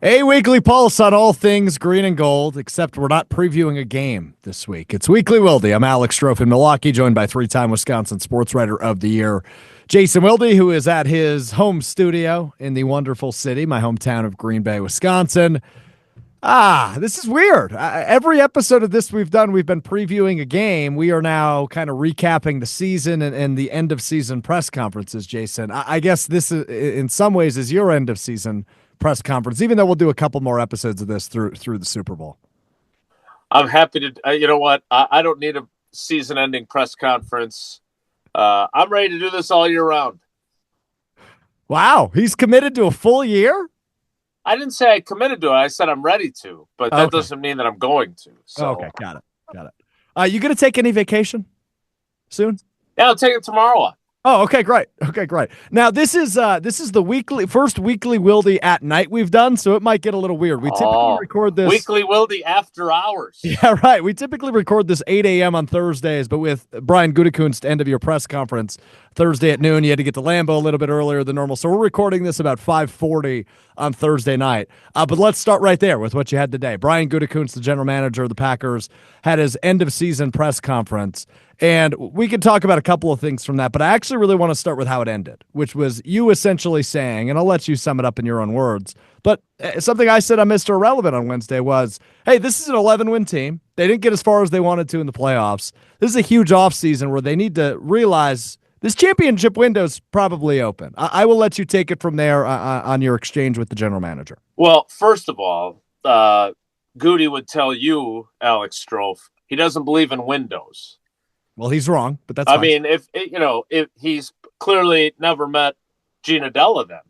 A weekly pulse on all things green and gold, except we're not previewing a game this week. It's Weekly Wilde. I'm Alex Strouf in Milwaukee, joined by three-time Wisconsin Sportswriter of the Year, Jason Wilde, who is at his home studio in the wonderful city, my hometown of Green Bay, Wisconsin. This is weird. Every episode of this we've done, we've been previewing a game. We are now kind of recapping the season and the end of season press conferences, Jason. I guess this is, in some ways, is your end of season press conference, even though we'll do a couple more episodes of this through the Super Bowl. I'm happy to, you know what? I don't need a season ending press conference. I'm ready to do this all year round. Wow. He's committed to a full year? I didn't say I committed to it. I said I'm ready to, but that doesn't mean that I'm going to. So. Okay. Got it. You going to take any vacation soon? Yeah, I'll take it tomorrow. Oh, okay, great. Now this is the first weekly Wilde at night we've done, so it might get a little weird. We typically record this weekly Wilde after hours. Yeah, right. We typically record this 8 a.m. on Thursdays, but with Brian Gutekunst end of your press conference Thursday at noon, you had to get to Lambeau a little bit earlier than normal. So we're recording this about 5:40 on Thursday night. But let's start right there with what you had today. Brian Gutekunst, the general manager of the Packers, had his end of season press conference. And we can talk about a couple of things from that, but I actually really want to start with how it ended, which was you essentially saying, and I'll let you sum it up in your own words, but something I said on Mr. Irrelevant on Wednesday was, hey, this is an 11-win team. They didn't get as far as they wanted to in the playoffs. This is a huge offseason where they need to realize this championship window is probably open. I will let you take it from there on your exchange with the general manager. Well, first of all, Goody would tell you, Alex Strouf, he doesn't believe in windows. Well, he's wrong, but that's fine. I mean, if he's clearly never met Gina Della then,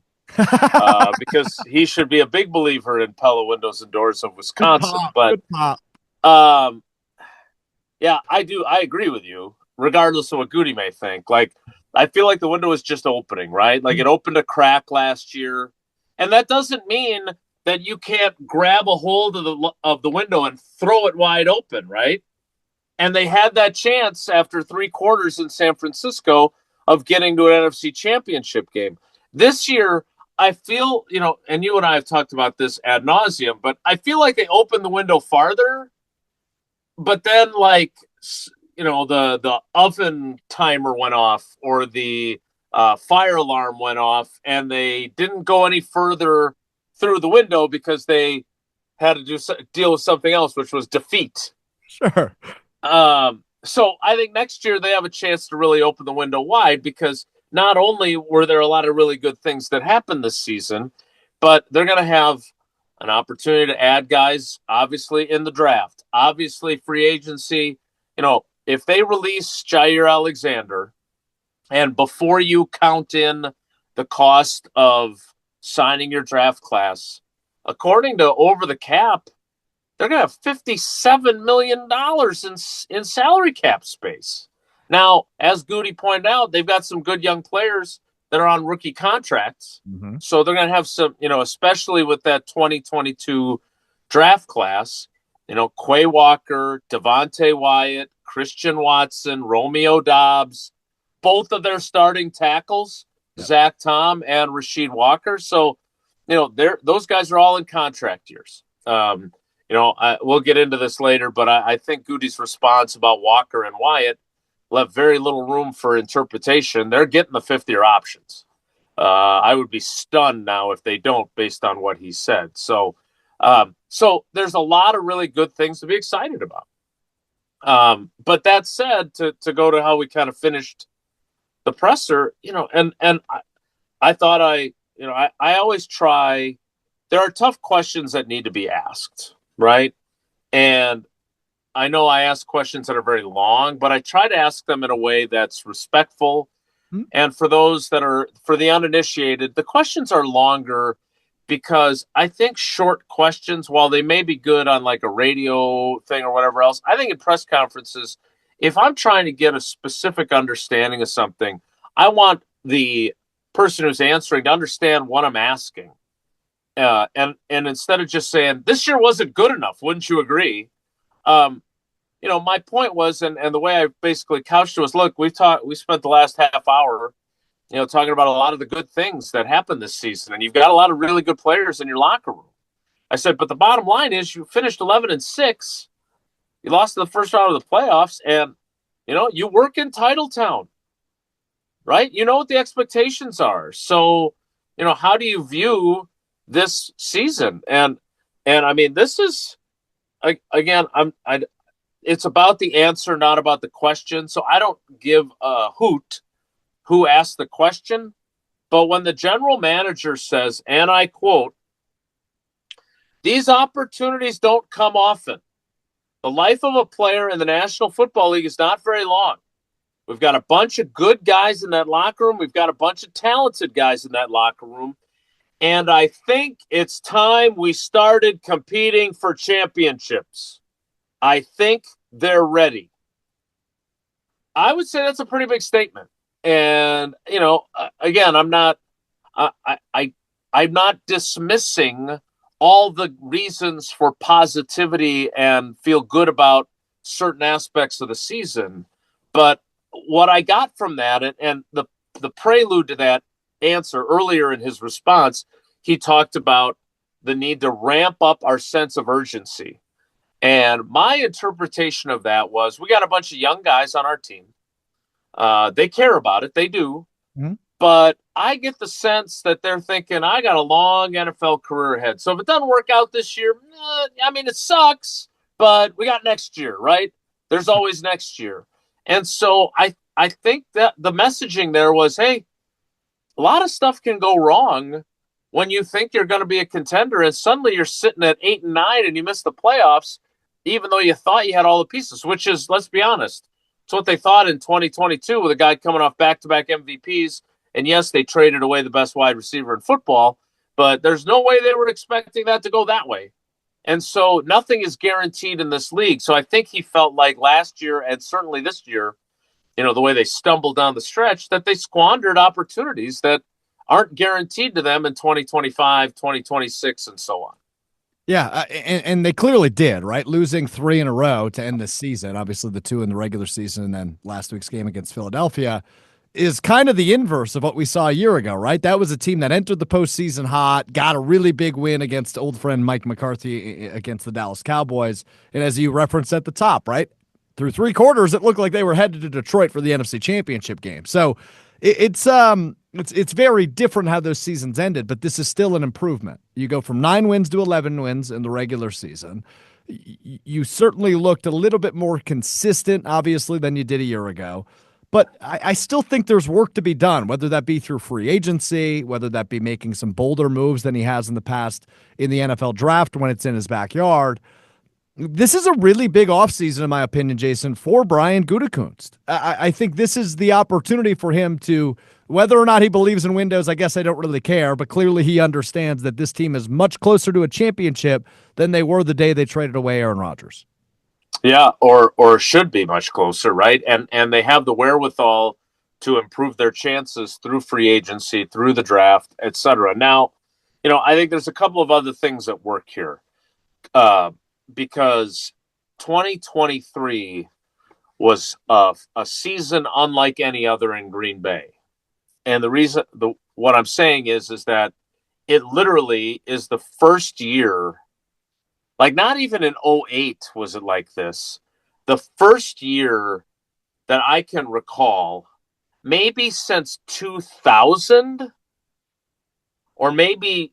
because he should be a big believer in Pella windows and doors of Wisconsin. But yeah, I agree with you, regardless of what Goody may think. Like, I feel like the window is just opening, right? Like it opened a crack last year, and that doesn't mean that you can't grab a hold of the window and throw it wide open, right? And they had that chance after 3 quarters in San Francisco of getting to an NFC championship game. This year, I feel, and you and I have talked about this ad nauseum, but I feel like they opened the window farther, but then the oven timer went off or the fire alarm went off and they didn't go any further through the window because they had to deal with something else, which was defeat. Sure. So I think next year they have a chance to really open the window wide because not only were there a lot of really good things that happened this season, but they're going to have an opportunity to add guys, obviously, in the draft, obviously free agency. If they release Jair Alexander and before you count in the cost of signing your draft class, according to Over the Cap, they're going to have $57 million in salary cap space. Now, as Goody pointed out, they've got some good young players that are on rookie contracts. Mm-hmm. So they're going to have some, especially with that 2022 draft class, Quay Walker, Devontae Wyatt, Christian Watson, Romeo Dobbs, both of their starting tackles, Zach Tom and Rashid Walker. So, those guys are all in contract years. We'll get into this later, but I think Goody's response about Walker and Wyatt left very little room for interpretation. They're getting the fifth-year options. I would be stunned now if they don't, based on what he said. So there's a lot of really good things to be excited about. But that said, to go to how we kind of finished the presser, and I thought I always try. There are tough questions that need to be asked. Right. And I know I ask questions that are very long, but I try to ask them in a way that's respectful. Mm-hmm. And for those for the uninitiated, the questions are longer because I think short questions, while they may be good on like a radio thing or whatever else, I think in press conferences, if I'm trying to get a specific understanding of something, I want the person who's answering to understand what I'm asking. And instead of just saying this year wasn't good enough, wouldn't you agree? My point was, and the way I basically couched it was, look, we spent the last half hour, talking about a lot of the good things that happened this season, and you've got a lot of really good players in your locker room. I said, but the bottom line is you finished 11-6. You lost in the first round of the playoffs, and, you work in Titletown, right? You know what the expectations are. So, how do you view this season? And I mean, this is, again, it's about the answer, not about the question. So I don't give a hoot who asked the question. But when the general manager says, and I quote, "These opportunities don't come often. The life of a player in the National Football League is not very long. We've got a bunch of good guys in that locker room. We've got a bunch of talented guys in that locker room. And I think it's time we started competing for championships. I think they're ready." I would say that's a pretty big statement. And, again, I'm not dismissing all the reasons for positivity and feel good about certain aspects of the season. But what I got from that, and the prelude to that answer earlier in his response, he talked about the need to ramp up our sense of urgency. And my interpretation of that was, we got a bunch of young guys on our team. They care about it. They do. Mm-hmm. But I get the sense that they're thinking, I got a long NFL career ahead. So if it doesn't work out this year, it sucks, but we got next year, right? There's always next year. And so I think that the messaging there was, hey, a lot of stuff can go wrong when you think you're going to be a contender, and suddenly you're sitting at 8-9 and you miss the playoffs, even though you thought you had all the pieces, which is, let's be honest, it's what they thought in 2022 with a guy coming off back-to-back MVPs. And yes, they traded away the best wide receiver in football, but there's no way they were expecting that to go that way. And so nothing is guaranteed in this league. So I think he felt like last year, and certainly this year, the way they stumbled down the stretch, that they squandered opportunities that aren't guaranteed to them in 2025, 2026, and so on. Yeah, and they clearly did, right? Losing 3 in a row to end this season, obviously the 2 in the regular season, and then last week's game against Philadelphia is kind of the inverse of what we saw a year ago, right? That was a team that entered the postseason hot, got a really big win against old friend Mike McCarthy against the Dallas Cowboys. And as you referenced at the top, right? Through 3 quarters, it looked like they were headed to Detroit for the NFC Championship game. So it's very different how those seasons ended, but this is still an improvement. You go from 9 wins to 11 wins in the regular season. You certainly looked a little bit more consistent, obviously, than you did a year ago. But I still think there's work to be done, whether that be through free agency, whether that be making some bolder moves than he has in the past in the NFL draft when it's in his backyard. This is a really big offseason, in my opinion, Jason, for Brian Gutekunst. I think this is the opportunity for him to, whether or not he believes in windows, I guess I don't really care, but clearly he understands that this team is much closer to a championship than they were the day they traded away Aaron Rodgers. Yeah, or should be much closer, right? And they have the wherewithal to improve their chances through free agency, through the draft, et cetera. Now, I think there's a couple of other things at work here, because 2023 was a season unlike any other in Green Bay. And the reason, what I'm saying is that it literally is the first year. Like, not even in 2008 was it like this. The first year that I can recall, maybe since 2000, or maybe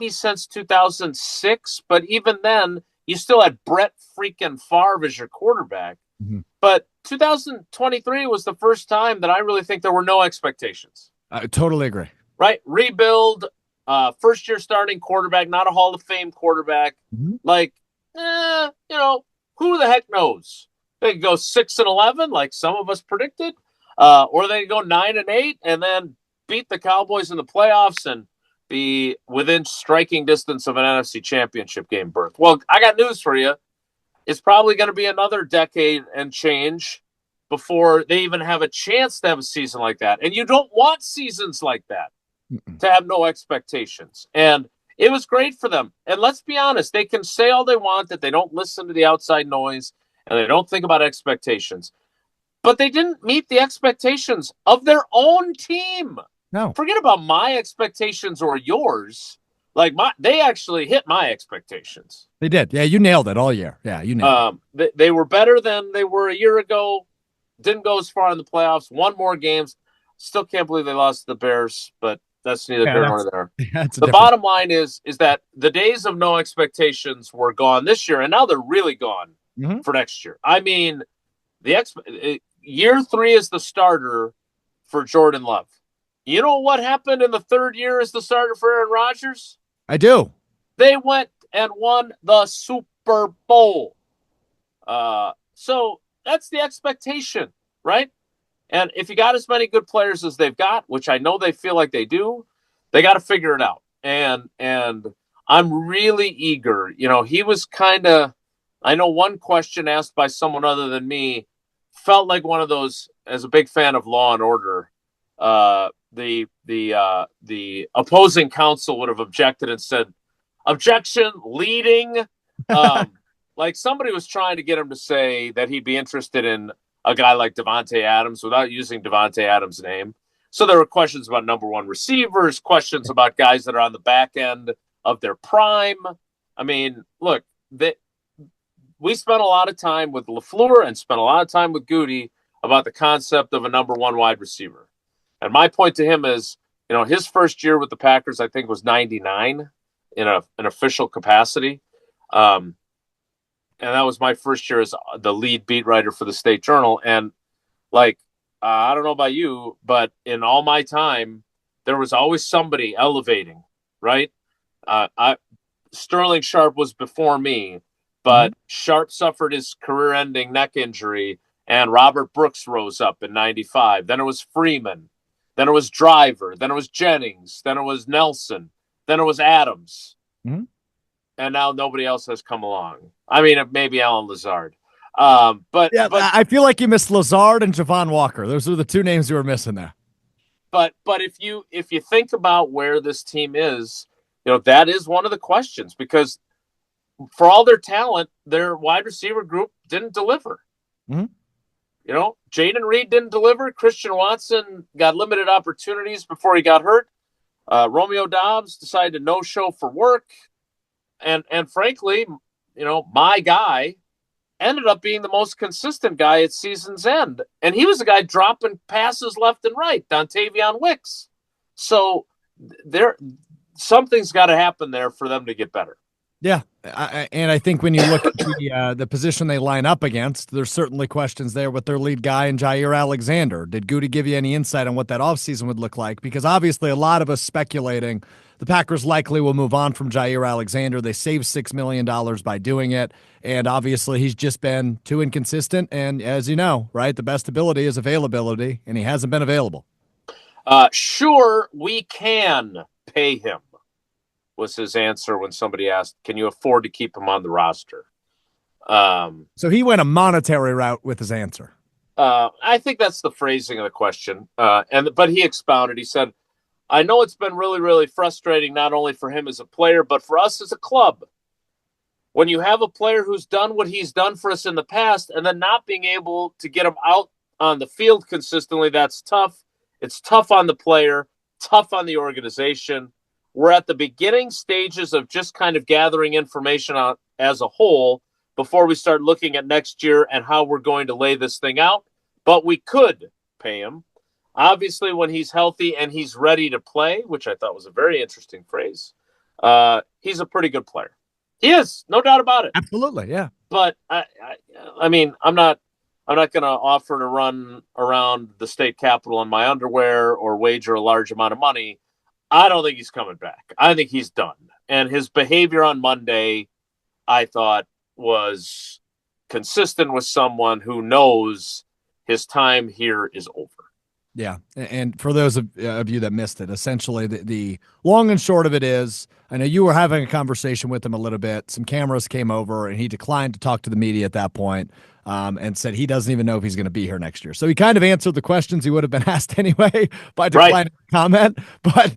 since 2006, but even then, you still had Brett freaking Favre as your quarterback. Mm-hmm. But 2023 was the first time that I really think there were no expectations. I totally agree. Right? Rebuild. First year starting quarterback, not a Hall of Fame quarterback. Mm-hmm. Like, who the heck knows? They could go 6-11, like some of us predicted, or they could go 9-8 and then beat the Cowboys in the playoffs and be within striking distance of an NFC Championship game berth. Well, I got news for you. It's probably going to be another decade and change before they even have a chance to have a season like that. And you don't want seasons like that. To have no expectations. And it was great for them. And let's be honest, they can say all they want, that they don't listen to the outside noise and they don't think about expectations. But they didn't meet the expectations of their own team. No. Forget about my expectations or yours. Like they actually hit my expectations. They did. Yeah, you nailed it all year. Yeah, you nailed it. They were better than they were a year ago. Didn't go as far in the playoffs. Won more games. Still can't believe they lost to the Bears, but that's neither here nor there. The bottom line is that the days of no expectations were gone this year, and now they're really gone for next year. I mean, year 3 is the starter for Jordan Love. You know what happened in the 3rd year as the starter for Aaron Rodgers? I do. They went and won the Super Bowl. So that's the expectation, right? And if you got as many good players as they've got, which I know they feel like they do, they got to figure it out. And I'm really eager. You know, he was kind of, I know one question asked by someone other than me felt like one of those, as a big fan of Law and Order, the opposing counsel would have objected and said, objection, leading. Like somebody was trying to get him to say that he'd be interested in a guy like Davante Adams without using Davante Adams' name. So there were questions about number 1 receivers, questions about guys that are on the back end of their prime. I mean, look, we spent a lot of time with LaFleur and spent a lot of time with Goody about the concept of a number 1 wide receiver. And my point to him is, you know, his first year with the Packers, I think, was 99 in an official capacity. And that was my first year as the lead beat writer for the State Journal. And like, I don't know about you, but in all my time, there was always somebody elevating, right? Sterling Sharp was before me, but Sharp suffered his career-ending neck injury, and Robert Brooks rose up in 95. Then it was Freeman. Then it was Driver. Then it was Jennings. Then it was Nelson. Then it was Adams. And now nobody else has come along. I mean, maybe Alan Lazard. But I feel like you missed Lazard and Javon Walker. Those are the 2 names you were missing there. But if you think about where this team is, you know, that is one of the questions, because for all their talent, their wide receiver group didn't deliver. You know, Jaden Reed didn't deliver. Christian Watson got limited opportunities before he got hurt. Romeo Doubs decided to no-show for work. And frankly, you know, my guy ended up being the most consistent guy at season's end. And he was the guy dropping passes left and right, Dontavion Wicks. So something's got to happen there for them to get better. Yeah, and I think when you look at the position they line up against, there's certainly questions there with their lead guy and Jair Alexander. Did Goody give you any insight on what that offseason would look like? Because obviously a lot of us speculating the Packers likely will move on from Jair Alexander. They saved $6 million by doing it, and obviously he's just been too inconsistent. And as you know, right, the best ability is availability, and he hasn't been available. Sure, we can pay him, was his answer when somebody asked, can you afford to keep him on the roster? So he went a monetary route with his answer. I think that's the phrasing of the question. But he expounded. He said, I know it's been really, really frustrating, not only for him as a player, but for us as a club. When you have a player who's done what he's done for us in the past and then not being able to get him out on the field consistently, that's tough. It's tough on the player, tough on the organization. We're at the beginning stages of just kind of gathering information on as a whole before we start looking at next year and how we're going to lay this thing out. But we could pay him. Obviously, when he's healthy and he's ready to play, which I thought was a very interesting phrase, he's a pretty good player. He is, no doubt about it. Absolutely, yeah. But I mean, I'm not going to offer to run around the state capitol in my underwear or wager a large amount of money. I don't think he's coming back. I think he's done. And his behavior on Monday, I thought, was consistent with someone who knows his time here is over. Yeah, and for those of you that missed it, essentially the long and short of it is, I know you were having a conversation with him a little bit. Some cameras came over, and he declined to talk to the media at that point, and said he doesn't even know if he's going to be here next year. So he kind of answered the questions he would have been asked anyway by declining to comment. But,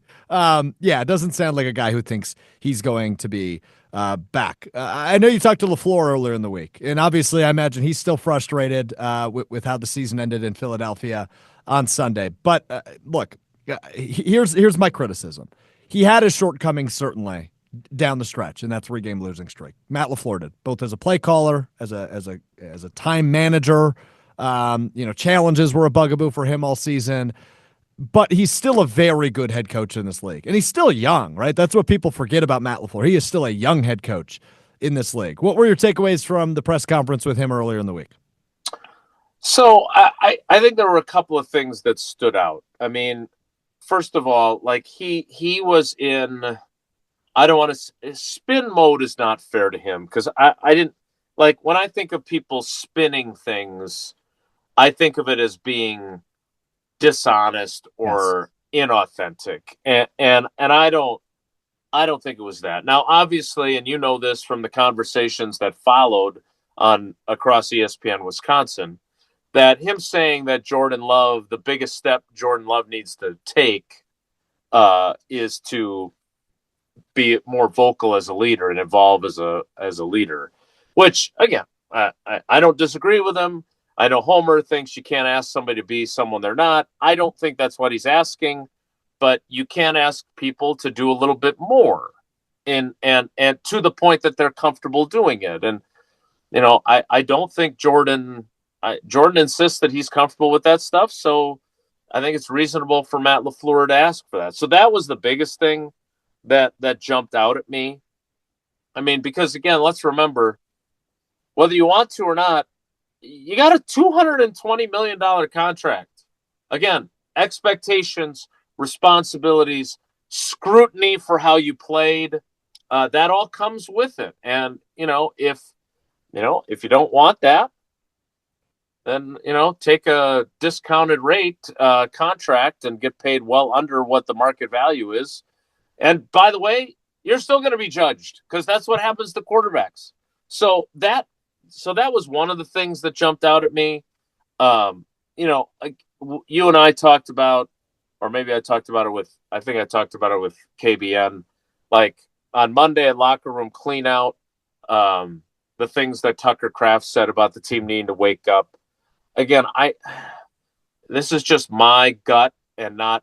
yeah, it doesn't sound like a guy who thinks he's going to be back. I know you talked to LaFleur earlier in the week, and obviously I imagine he's still frustrated with how the season ended in Philadelphia on Sunday. But look, here's my criticism. he had his shortcomings certainly down the stretch in that 3-game losing streak. Matt LaFleur did, both as a play caller, as a time manager. Challenges were a bugaboo for him all season. But he's still a very good head coach in this league. And he's still young, right? That's what people forget about Matt LaFleur. He is still a young head coach in this league. What were your takeaways from the press conference with him earlier in the week? So I think there were a couple of things that stood out. I mean, first of all, like he was in, I don't want to, spin mode is not fair to him because I didn't, like when I think of people spinning things, I think of it as being dishonest or inauthentic, and I don't think it was that. Now, obviously, and you know this from the conversations that followed on across ESPN Wisconsin, that him saying that Jordan Love, the biggest step Jordan Love needs to take is to be more vocal as a leader and evolve as a leader, which again, I don't disagree with him. I know Homer thinks you can't ask somebody to be someone they're not. I don't think that's what he's asking, but you can ask people to do a little bit more and to the point that they're comfortable doing it. And, I don't think Jordan insists that he's comfortable with that stuff. So I think it's reasonable for Matt LaFleur to ask for that. So that was the biggest thing that jumped out at me. I mean, because again, let's remember, whether you want to or not, you got a $220 million contract. Again, expectations, responsibilities, scrutiny for how you played, that all comes with it. And, if you don't want that, then, take a discounted rate contract and get paid well under what the market value is. And by the way, you're still going to be judged because that's what happens to quarterbacks. So that was one of the things that jumped out at me. Like you and I talked about, or maybe I talked about it with KBN, like on Monday at locker room clean out, the things that Tucker Kraft said about the team needing to wake up. Again, this is just my gut and not,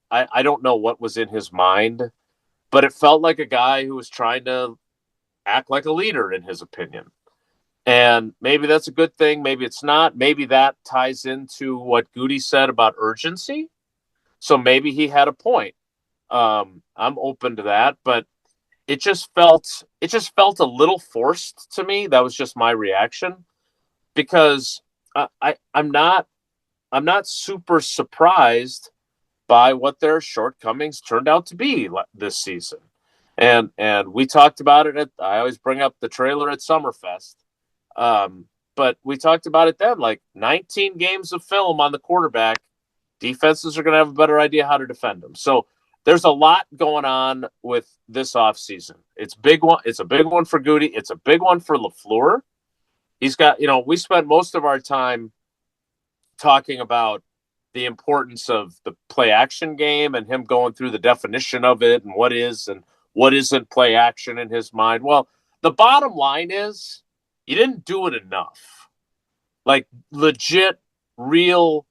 I don't know what was in his mind, but it felt like a guy who was trying to act like a leader in his opinion. And maybe that's a good thing. Maybe it's not. Maybe that ties into what Goody said about urgency. So maybe he had a point. I'm open to that, but it just felt a little forced to me. That was just my reaction because I'm not super surprised by what their shortcomings turned out to be this season. And we talked about it I always bring up the trailer at Summerfest. But we talked about it then, like 19 games of film on the quarterback, defenses are going to have a better idea how to defend them. So there's a lot going on with this offseason. It's big one. It's a big one for Goody. It's a big one for LaFleur. He's got, we spent most of our time talking about the importance of the play action game and him going through the definition of it and what is and what isn't play action in his mind. Well, the bottom line is you didn't do it enough. Like legit, real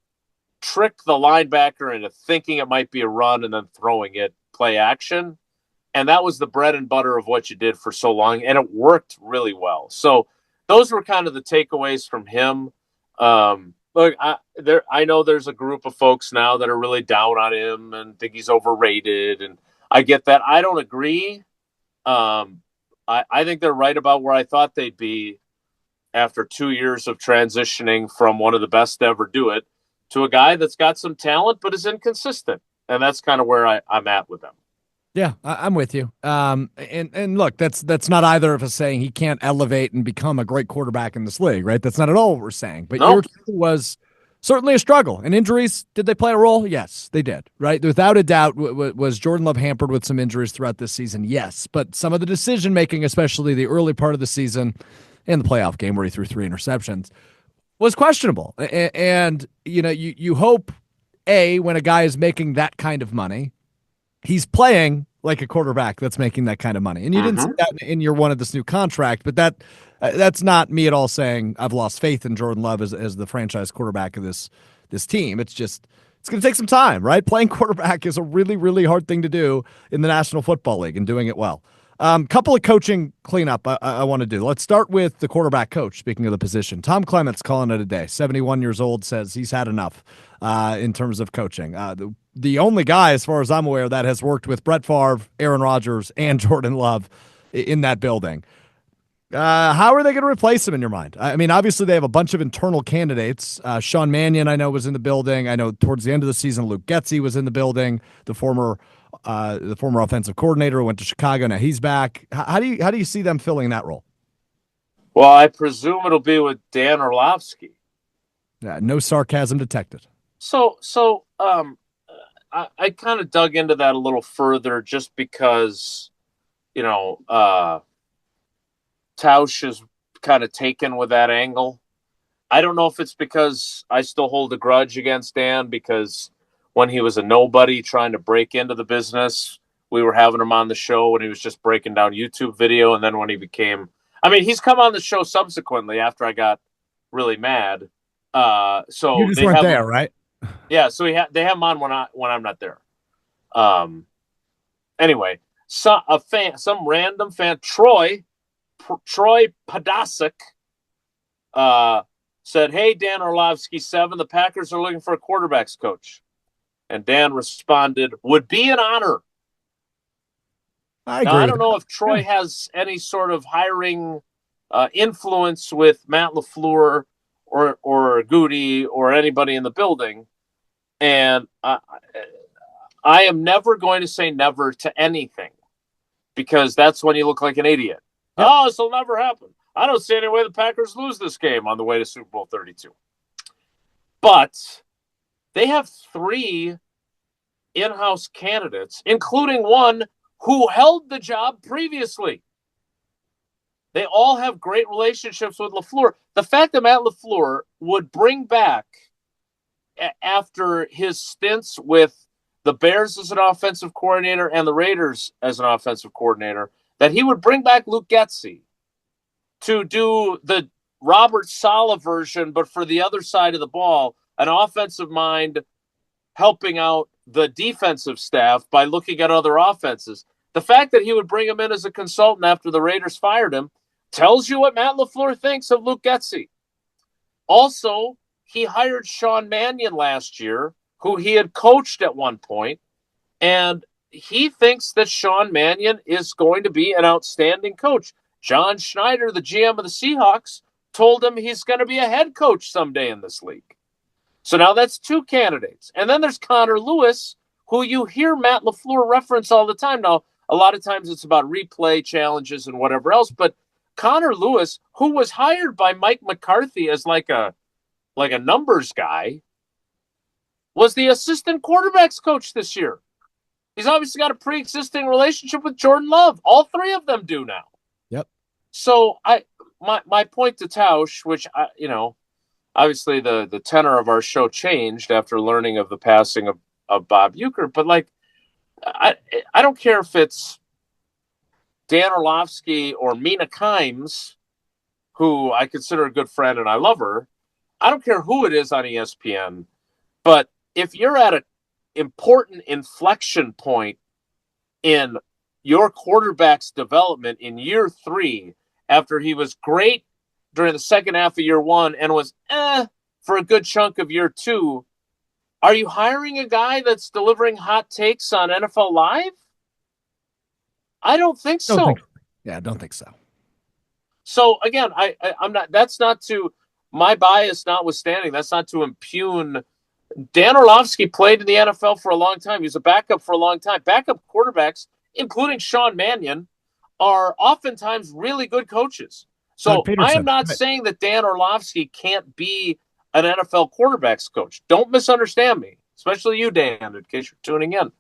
trick the linebacker into thinking it might be a run and then throwing it play action. And that was the bread and butter of what you did for so long. And it worked really well. So those were kind of the takeaways from him. Look, I know there's a group of folks now that are really down on him and think he's overrated. And I get that. I don't agree. I think they're right about where I thought they'd be after 2 years of transitioning from one of the best to ever do it to a guy that's got some talent but is inconsistent. And that's kind of where I'm at with them. Yeah, I'm with you. And look, that's not either of us saying he can't elevate and become a great quarterback in this league, right? That's not at all what we're saying. But your team was certainly a struggle. And injuries, did they play a role? Yes, they did, right? Without a doubt, was Jordan Love hampered with some injuries throughout this season? Yes. But some of the decision-making, especially the early part of the season and the playoff game where he threw 3 interceptions, was questionable. And you hope, when a guy is making that kind of money, he's playing like a quarterback that's making that kind of money. And you didn't see that in year one of this new contract, but that's not me at all saying I've lost faith in Jordan Love as the franchise quarterback of this team. It's just it's going to take some time, right? Playing quarterback is a really, really hard thing to do in the National Football League and doing it well. Couple of coaching cleanup I want to do. Let's start with the quarterback coach, speaking of the position. Tom Clement's calling it a day. 71 years old, says he's had enough in terms of coaching. The only guy, as far as I'm aware, that has worked with Brett Favre, Aaron Rodgers, and Jordan Love in that building. How are they going to replace him in your mind? I mean, obviously they have a bunch of internal candidates. Sean Mannion, I know, was in the building. I know towards the end of the season, Luke Getsy was in the building, the former offensive coordinator who went to Chicago. Now he's back. How do you see them filling that role? Well, I presume it'll be with Dan Orlovsky. Yeah, no sarcasm detected. So I kind of dug into that a little further just because, Tausch is kind of taken with that angle. I don't know if it's because I still hold a grudge against Dan because when he was a nobody trying to break into the business, we were having him on the show when he was just breaking down YouTube video. And then when he became, he's come on the show subsequently after I got really mad. So you just weren't there, right? Yeah. So they have him on when I'm not there. Anyway, some random fan, Troy Podasic, said, "Hey, Dan Orlovsky, 7, the Packers are looking for a quarterbacks coach." And Dan responded, "Would be an honor." I don't know if Troy has any sort of hiring influence with Matt LaFleur or Goody or anybody in the building. And I am never going to say never to anything because that's when you look like an idiot. Yep. Oh, this will never happen. I don't see any way the Packers lose this game on the way to Super Bowl 32. But they have 3 in-house candidates, including one who held the job previously. They all have great relationships with LaFleur. The fact that Matt LaFleur would bring back, after his stints with the Bears as an offensive coordinator and the Raiders as an offensive coordinator, that he would bring back Luke Getsy to do the Robert Saleh version, but for the other side of the ball, an offensive mind helping out the defensive staff by looking at other offenses. The fact that he would bring him in as a consultant after the Raiders fired him tells you what Matt LaFleur thinks of Luke Getsy. Also, he hired Sean Mannion last year, who he had coached at one point, and he thinks that Sean Mannion is going to be an outstanding coach. John Schneider, the GM of the Seahawks, told him he's going to be a head coach someday in this league. So now that's 2 candidates. And then there's Connor Lewis, who you hear Matt LaFleur reference all the time. Now, a lot of times it's about replay challenges and whatever else, but Connor Lewis, who was hired by Mike McCarthy as like a numbers guy, was the assistant quarterbacks coach this year. He's obviously got a pre-existing relationship with Jordan Love. All 3 of them do now. Yep. So my point to Tausch, which obviously the tenor of our show changed after learning of the passing of Bob Uecker, but I don't care if it's Dan Orlovsky or Mina Kimes, who I consider a good friend and I love her. I don't care who it is on ESPN, but if you're at an important inflection point in your quarterback's development in year 3, after he was great during the second half of year 1 and was for a good chunk of year 2, are you hiring a guy that's delivering hot takes on NFL Live? I don't think so. I don't think so. So again, I'm not. That's not to my bias notwithstanding. That's not to impugn. Dan Orlovsky played in the NFL for a long time. He was a backup for a long time. Backup quarterbacks, including Sean Mannion, are oftentimes really good coaches. So I am not saying that Dan Orlovsky can't be an NFL quarterbacks coach. Don't misunderstand me, especially you, Dan, in case you're tuning in.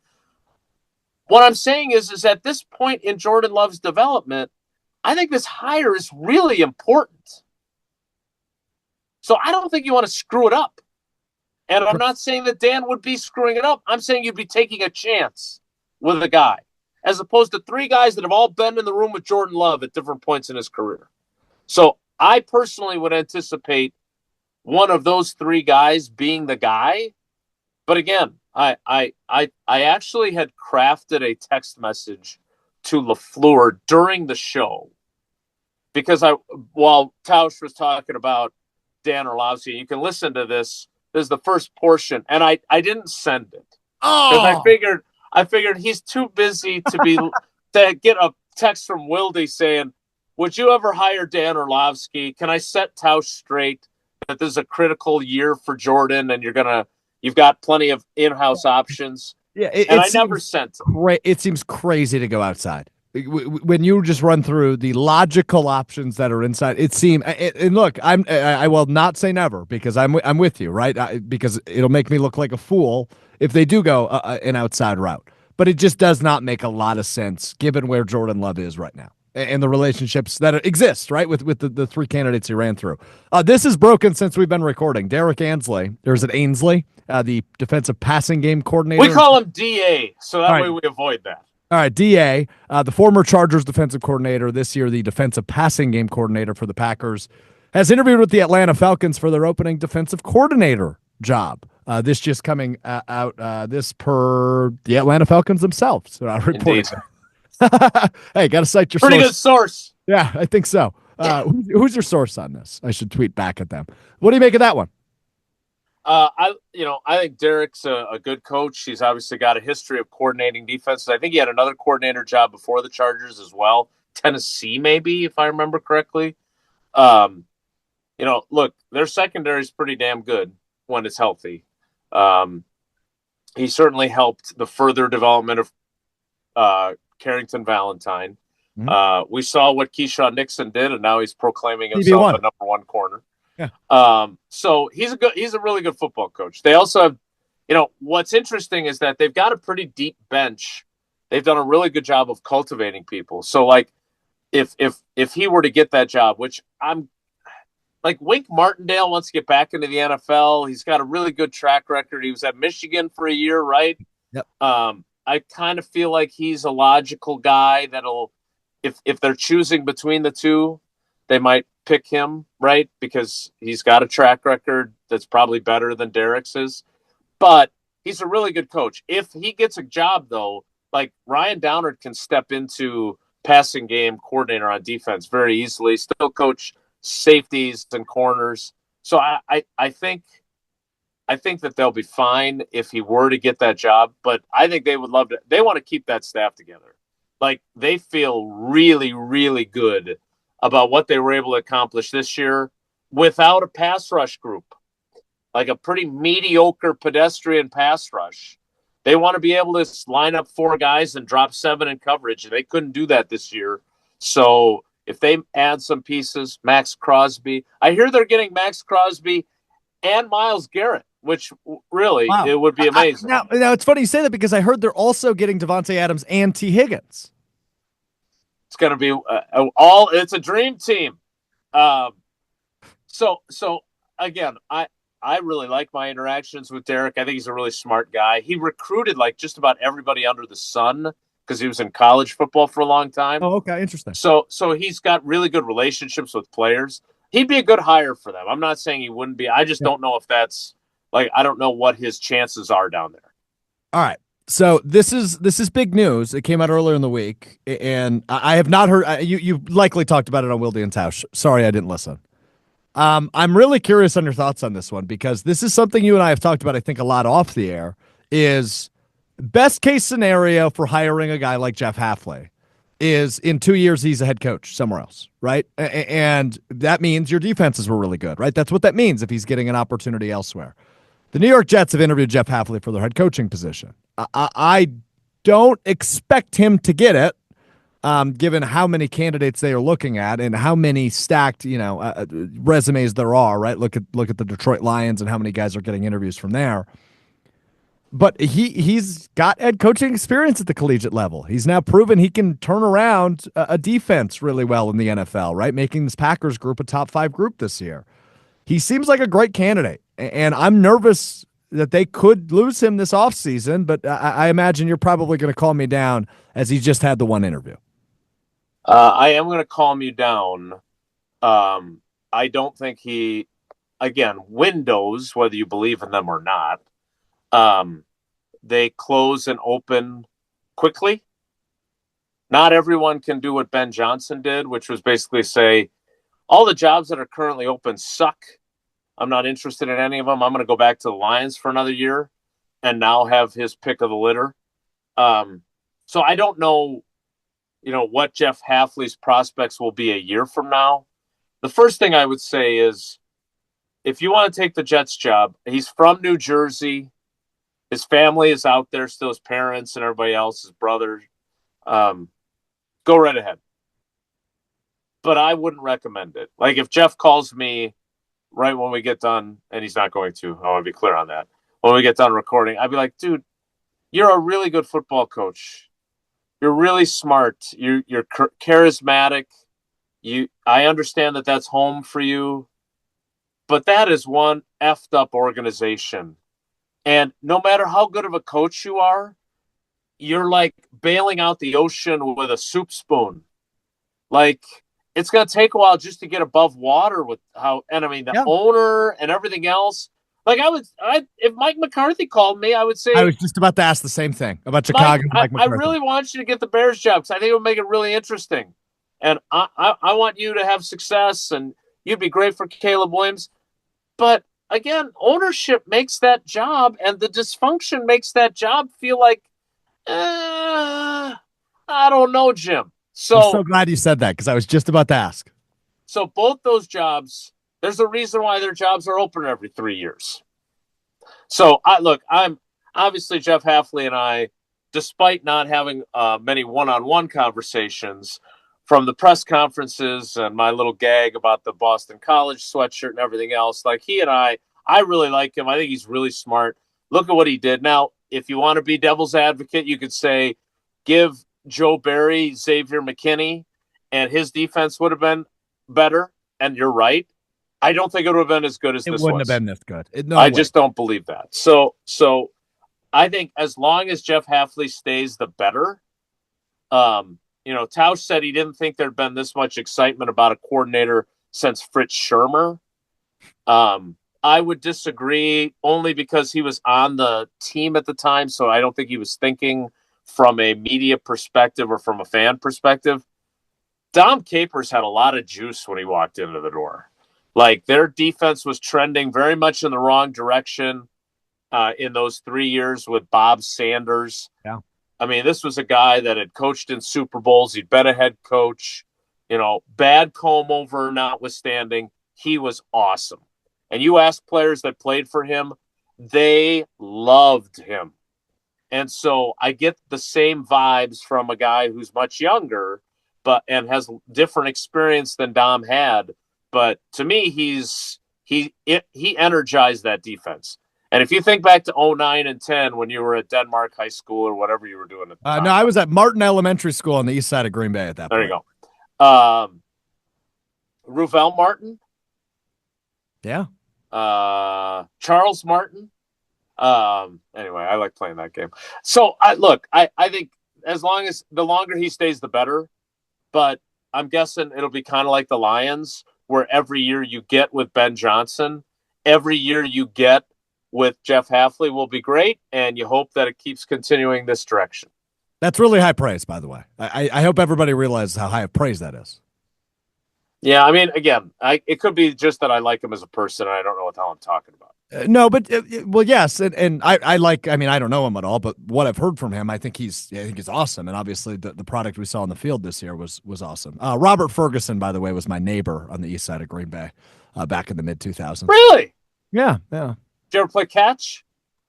What I'm saying is at this point in Jordan Love's development, I think this hire is really important. So I don't think you want to screw it up. And I'm not saying that Dan would be screwing it up. I'm saying you'd be taking a chance with a guy, as opposed to 3 guys that have all been in the room with Jordan Love at different points in his career. So I personally would anticipate one of those 3 guys being the guy, But again, I actually had crafted a text message to LaFleur during the show because while Tausch was talking about Dan Orlovsky, you can listen to this. This is the first portion, and I didn't send it because I figured he's too busy to get a text from Wilde saying, "Would you ever hire Dan Orlovsky? Can I set Tausch straight that this is a critical year for Jordan, and you've got plenty of in-house options?" Yeah, I never sent it. It seems crazy to go outside. When you just run through the logical options that are inside, it seems. And look, I will not say never because I'm with you, right? Because it'll make me look like a fool if they do go an outside route. But it just does not make a lot of sense given where Jordan Love is right now and the relationships that exist, right, with the three candidates he ran through. This is broken since we've been recording. Derek Ansley, or is it Ainsley, the defensive passing game coordinator? We call him DA, so that way we avoid that. All right, DA, the former Chargers defensive coordinator, this year the defensive passing game coordinator for the Packers, has interviewed with the Atlanta Falcons for their opening defensive coordinator job. This just coming out, this per the Atlanta Falcons themselves. Indeed. Hey, got to cite your pretty good source. Yeah, I think so. Who's your source on this? I should tweet back at them. What do you make of that one? I think Derek's a good coach. He's obviously got a history of coordinating defenses. I think he had another coordinator job before the Chargers as well. Tennessee, maybe, if I remember correctly. Look, their secondary is pretty damn good when it's healthy. He certainly helped the further development of Carrington Valentine. Mm-hmm. We saw what Keyshawn Nixon did, and now he's proclaiming himself a number one corner. Yeah. So he's a really good football coach. They also have, what's interesting is that they've got a pretty deep bench. They've done a really good job of cultivating people. So like, if he were to get that job, which I'm like, Wink Martindale wants to get back into the NFL. He's got a really good track record. He was at Michigan for a year, right? Yep. I kind of feel like he's a logical guy that'll, if they're choosing between the two, they might pick him, right? Because he's got a track record that's probably better than Derek's is. But he's a really good coach. If he gets a job, though, like Ryan Downard can step into passing game coordinator on defense very easily, still coach safeties and corners. So I think that they'll be fine if he were to get that job. But I think they would love to. They want to keep that staff together. Like, they feel really, really good about what they were able to accomplish this year without a pass rush group, like a pretty mediocre pedestrian pass rush. They want to be able to line up four guys and drop 7 in coverage. They couldn't do that this year. So if they add some pieces, Max Crosby, I hear they're getting Max Crosby and Myles Garrett, which really, It would be amazing. Now, it's funny you say that because I heard they're also getting Devontae Adams and T. Higgins. It's going to be it's a dream team. So again, I really like my interactions with Derek. I think he's a really smart guy. He recruited like just about everybody under the sun because he was in college football for a long time. Oh, okay. Interesting. So he's got really good relationships with players. He'd be a good hire for them. I'm not saying he wouldn't be. I just don't know if that's like, I don't know what his chances are down there. All right. So this is big news. It came out earlier in the week, and I have not heard. You likely talked about it on Wilde and Tausch. Sorry, I didn't listen. I'm really curious on your thoughts on this one because this is something you and I have talked about, I think, a lot off the air, is best case scenario for hiring a guy like Jeff Hafley is in 2 years he's a head coach somewhere else, right? And that means your defenses were really good, right? That's what that means if he's getting an opportunity elsewhere. The New York Jets have interviewed Jeff Hafley for their head coaching position. I don't expect him to get it, given how many candidates they are looking at and how many stacked, resumes there are. Right? Look at the Detroit Lions and how many guys are getting interviews from there. But he's got head coaching experience at the collegiate level. He's now proven he can turn around a defense really well in the NFL. Right, making this Packers group a top 5 group this year. He seems like a great candidate, and I'm nervous that they could lose him this offseason, but I imagine you're probably going to calm me down as he just had the one interview. I am going to calm you down. I don't think windows, whether you believe in them or not, They close and open quickly. Not everyone can do what Ben Johnson did, which was basically say, all the jobs that are currently open suck. I'm not interested in any of them. I'm going to go back to the Lions for another year and now have his pick of the litter. So I don't know, what Jeff Hafley's prospects will be a year from now. The first thing I would say is, if you want to take the Jets job, he's from New Jersey. His family is out there still, his parents and everybody else, his brother. Go right ahead. But I wouldn't recommend it. Like, if Jeff calls me right when we get done, and he's not going to, I want to be clear on that. When we get done recording, I'd be like, dude, you're a really good football coach. You're really smart. You're charismatic. I understand that that's home for you, but that is one effed up organization. And no matter how good of a coach you are, you're like bailing out the ocean with a soup spoon. Like, it's going to take a while just to get above water with the owner and everything else. Like, if Mike McCarthy called me, I would say, I was just about to ask the same thing about Chicago. Mike I really want you to get the Bears job because I think it would make it really interesting. And I want you to have success, and you'd be great for Caleb Williams. But again, ownership makes that job, and the dysfunction makes that job feel like, I don't know, Jim. So I'm so glad you said that because I was just about to ask. So both those jobs, there's a reason why their jobs are open every 3 years. So I'm obviously Jeff Hafley and I, despite not having many one-on-one conversations, from the press conferences and my little gag about the Boston College sweatshirt and everything else, like, he and I really like him. I think he's really smart. Look at what he did. Now, if you want to be devil's advocate, you could say, give Joe Barry Xavier McKinney, and his defense would have been better. And you're right. I don't think it would have been as good as this was. It wouldn't have been this good. I just don't believe that. So I think as long as Jeff Hafley stays, the better. Tausch said he didn't think there'd been this much excitement about a coordinator since Fritz Schirmer. I would disagree only because he was on the team at the time, so I don't think he was thinking from a media perspective or from a fan perspective. Dom Capers had a lot of juice when he walked into the door. Like, their defense was trending very much in the wrong direction in those 3 years with Bob Sanders. Yeah. I mean, this was a guy that had coached in Super Bowls. He'd been a head coach. Bad comb-over notwithstanding, he was awesome. And you ask players that played for him, they loved him. And so I get the same vibes from a guy who's much younger, and has different experience than Dom had. But to me, he energized that defense. And if you think back to 2009 and 10 when you were at Denmark High School or whatever you were doing at the time. No, I was at Martin Elementary School on the east side of Green Bay at that point. There you go. Ruvel Martin. Yeah. Charles Martin. Anyway, I like playing that game. So I think as long as the longer he stays, the better. But I'm guessing it'll be kind of like the Lions, where every year you get with Ben Johnson, every year you get with Jeff Hafley will be great, and you hope that it keeps continuing this direction. That's really high praise, by the way. I hope everybody realizes how high of praise that is. Yeah, I mean, again, it could be just that I like him as a person, and I don't know what the hell I'm talking about. No, but well, yes, and I like. I mean, I don't know him at all, but what I've heard from him, I think he's awesome, and obviously the product we saw on the field this year was awesome. Robert Ferguson, by the way, was my neighbor on the east side of Green Bay back in the mid 2000s. Really? Yeah. Did you ever play catch?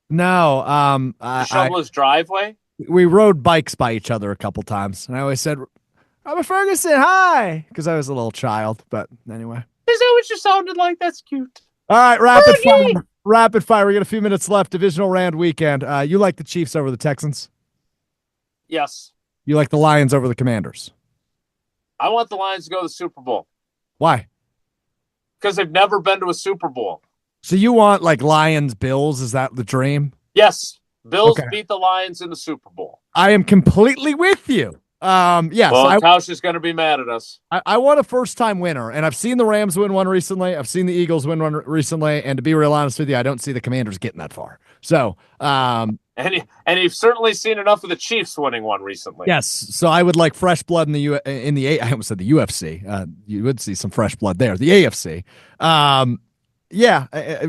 No. Shovel his driveway. We rode bikes by each other a couple times, and I always said, "Robert Ferguson, hi," because I was a little child. But anyway, is that what you sounded like? That's cute. All right, rapid fire. Rapid fire. We got a few minutes left. Divisional round weekend. You like the Chiefs over the Texans? Yes. You like the Lions over the Commanders? I want the Lions to go to the Super Bowl. Why? Because they've never been to a Super Bowl. So you want like Lions, Bills? Is that the dream? Yes. Bills beat the Lions in the Super Bowl. I am completely with you. Yes, Well, Tausch is going to be mad at us. I want a first-time winner, and I've seen the Rams win one recently. I've seen the Eagles win one recently, and to be real honest with you, I don't see the Commanders getting that far. So, and you've certainly seen enough of the Chiefs winning one recently. Yes, so I would like fresh blood in the I almost said the UFC. You would see some fresh blood there. The AFC.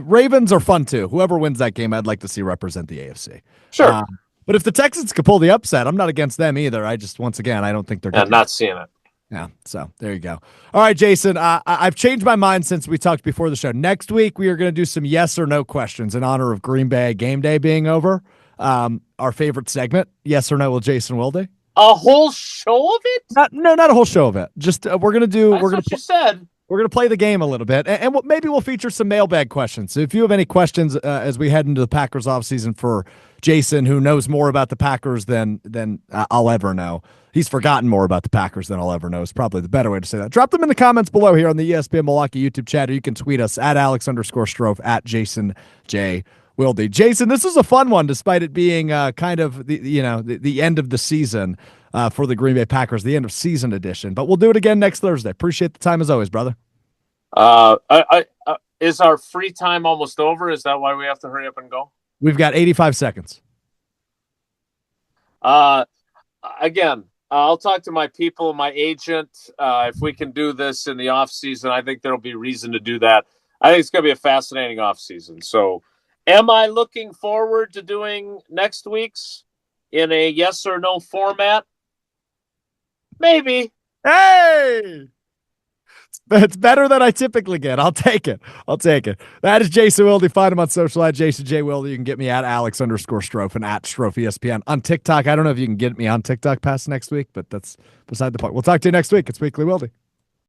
Ravens are fun too. Whoever wins that game, I'd like to see represent the AFC. Sure. But if the Texans could pull the upset, I'm not against them either. I just, once again, I don't think they're good. I'm not seeing it. Yeah, so there you go. All right, Jason, I've changed my mind since we talked before the show. Next week, we are going to do some yes or no questions in honor of Green Bay game day being over. Our favorite segment, yes or no, with Jason Wilde. A whole show of it? Not a whole show of it. Just we're going to do. That's we're going what you said. We're going to play the game a little bit, and maybe we'll feature some mailbag questions. So if you have any questions as we head into the Packers offseason for Jason, who knows more about the Packers than I'll ever know. He's forgotten more about the Packers than I'll ever know is probably the better way to say that. Drop them in the comments below here on the ESPN Milwaukee YouTube chat, or you can tweet us at Alex_Strouf, at Jason J. Wilde. Jason, this is a fun one, despite it being kind of the end of the season for the Green Bay Packers, the end of season edition. But we'll do it again next Thursday. Appreciate the time as always, brother. Is our free time almost over? Is that why we have to hurry up and go? We've got 85 seconds. Again, I'll talk to my people, my agent. If we can do this in the off season, I think there'll be reason to do that. I think it's going to be a fascinating off season. So, am I looking forward to doing next week's in a yes or no format? Maybe. Hey! It's better than I typically get. I'll take it. That is Jason Wilde. Find him on social at Jason J. Wilde. You can get me at Alex_Strouf and at Strouf ESPN on TikTok. I don't know if you can get me on TikTok past next week, but that's beside the point. We'll talk to you next week. It's Weekly Wilde.